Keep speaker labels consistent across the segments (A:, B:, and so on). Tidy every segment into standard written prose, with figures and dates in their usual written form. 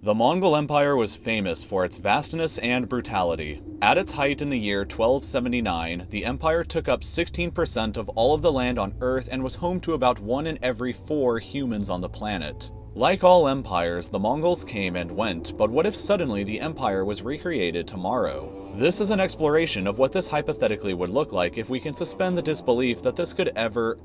A: The Mongol Empire was famous for its vastness and brutality. At its height in the year 1279, the empire took up 16% of all of the land on Earth and was home to about 1 in every 4 humans on the planet. Like all empires, the Mongols came and went, but what if suddenly the empire was recreated tomorrow? This is an exploration of what this hypothetically would look like if we can suspend the disbelief that this could ever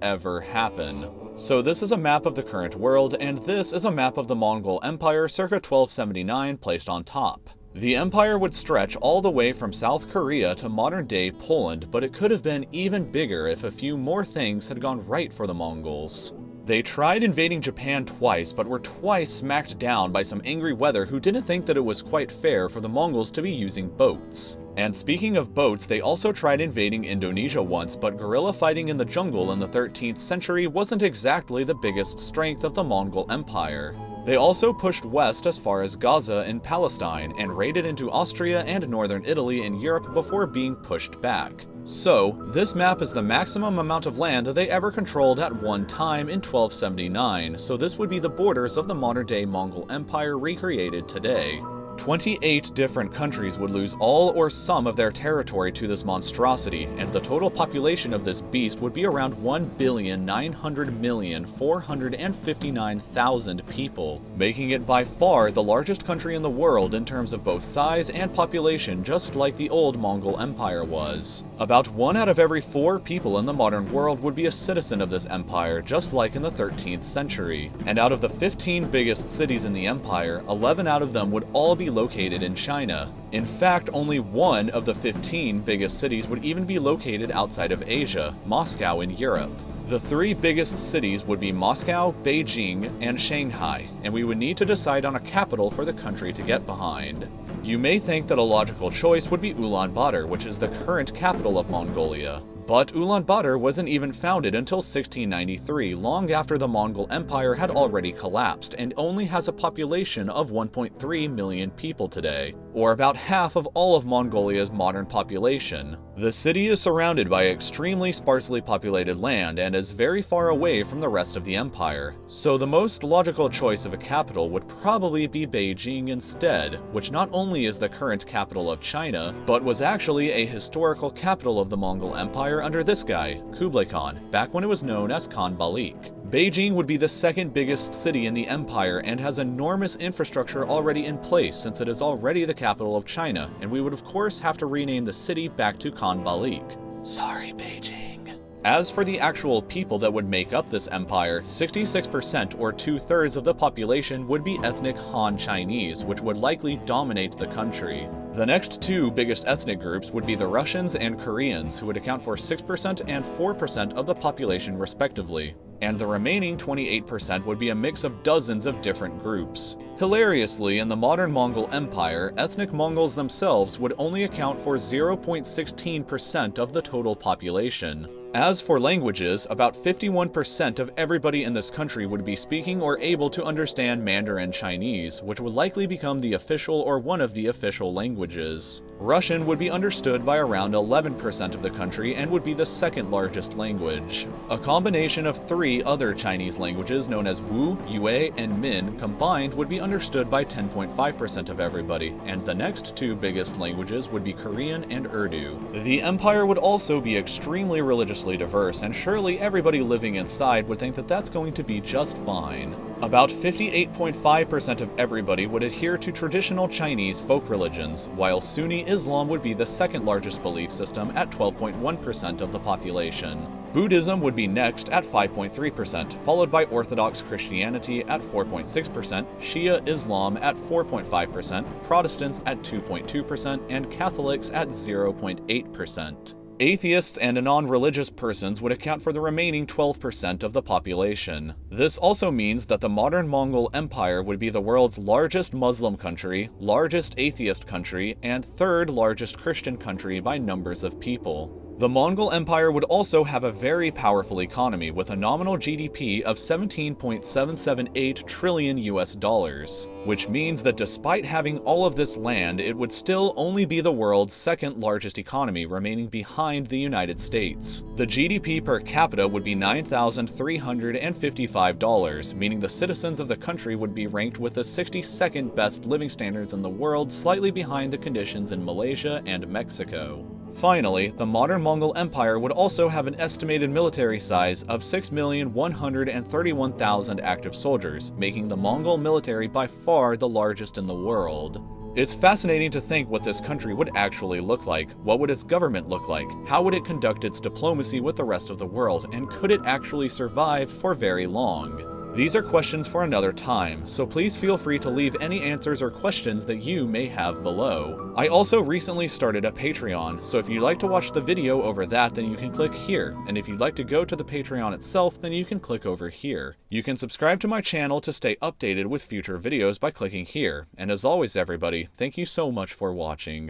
A: happen. So this is a map of the current world, and this is a map of the Mongol Empire circa 1279 placed on top. The empire would stretch all the way from South Korea to modern-day Poland, but it could have been even bigger if a few more things had gone right for the Mongols. They tried invading Japan twice, but were twice smacked down by some angry weather who didn't think that it was quite fair for the Mongols to be using boats. And speaking of boats, they also tried invading Indonesia once, but guerrilla fighting in the jungle in the 13th century wasn't exactly the biggest strength of the Mongol Empire. They also pushed west as far as Gaza in Palestine, and raided into Austria and northern Italy in Europe before being pushed back. So, this map is the maximum amount of land that they ever controlled at one time in 1279, so this would be the borders of the modern-day Mongol Empire recreated today. 28 different countries would lose all or some of their territory to this monstrosity, and the total population of this beast would be around 1,900,459,000 people, making it by far the largest country in the world in terms of both size and population, just like the old Mongol Empire was. About 1 out of every 4 people in the modern world would be a citizen of this empire, just like in the 13th century. And out of the 15 biggest cities in the empire, 11 out of them would all be located in China. In fact, only 1 of the 15 biggest cities would even be located outside of Asia, Moscow in Europe. The 3 biggest cities would be Moscow, Beijing, and Shanghai, and we would need to decide on a capital for the country to get behind. You may think that a logical choice would be Ulaanbaatar, which is the current capital of Mongolia. But Ulaanbaatar wasn't even founded until 1693, long after the Mongol Empire had already collapsed, and only has a population of 1.3 million people today, or about half of all of Mongolia's modern population. The city is surrounded by extremely sparsely populated land and is very far away from the rest of the empire, so the most logical choice of a capital would probably be Beijing instead, which not only is the current capital of China, but was actually a historical capital of the Mongol Empire under this guy, Kublai Khan, back when it was known as Khan Balik. Beijing would be the second biggest city in the empire and has enormous infrastructure already in place since it is already the capital of China, and we would of course have to rename the city back to Khan Balik. Sorry, Beijing. As for the actual people that would make up this empire, 66% or 2/3 of the population would be ethnic Han Chinese, which would likely dominate the country. The next 2 biggest ethnic groups would be the Russians and Koreans, who would account for 6% and 4% of the population respectively. And the remaining 28% would be a mix of dozens of different groups. Hilariously, in the modern Mongol Empire, ethnic Mongols themselves would only account for 0.16% of the total population. As for languages, about 51% of everybody in this country would be speaking or able to understand Mandarin Chinese, which would likely become the official or one of the official languages. Russian would be understood by around 11% of the country and would be the second largest language. A combination of 3 other Chinese languages known as Wu, Yue, and Min combined would be understood by 10.5% of everybody, and the next 2 biggest languages would be Korean and Urdu. The empire would also be extremely religiously diverse, and surely everybody living inside would think that that's going to be just fine. About 58.5% of everybody would adhere to traditional Chinese folk religions, while Sunni Islam would be the second largest belief system at 12.1% of the population. Buddhism would be next at 5.3%, followed by Orthodox Christianity at 4.6%, Shia Islam at 4.5%, Protestants at 2.2%, and Catholics at 0.8%. Atheists and non-religious persons would account for the remaining 12% of the population. This also means that the modern Mongol Empire would be the world's largest Muslim country, largest atheist country, and 3rd largest Christian country by numbers of people. The Mongol Empire would also have a very powerful economy with a nominal GDP of 17.778 trillion US dollars, which means that despite having all of this land, it would still only be the world's second largest economy, remaining behind the United States. The GDP per capita would be $9,355, meaning the citizens of the country would be ranked with the 62nd best living standards in the world, slightly behind the conditions in Malaysia and Mexico. Finally, the modern Mongol Empire would also have an estimated military size of 6,131,000 active soldiers, making the Mongol military by far the largest in the world. It's fascinating to think what this country would actually look like. What would its government look like? How would it conduct its diplomacy with the rest of the world? And could it actually survive for very long? These are questions for another time, so please feel free to leave any answers or questions that you may have below. I also recently started a Patreon, so if you'd like to watch the video over that, then you can click here, and if you'd like to go to the Patreon itself, then you can click over here. You can subscribe to my channel to stay updated with future videos by clicking here, and as always everybody, thank you so much for watching.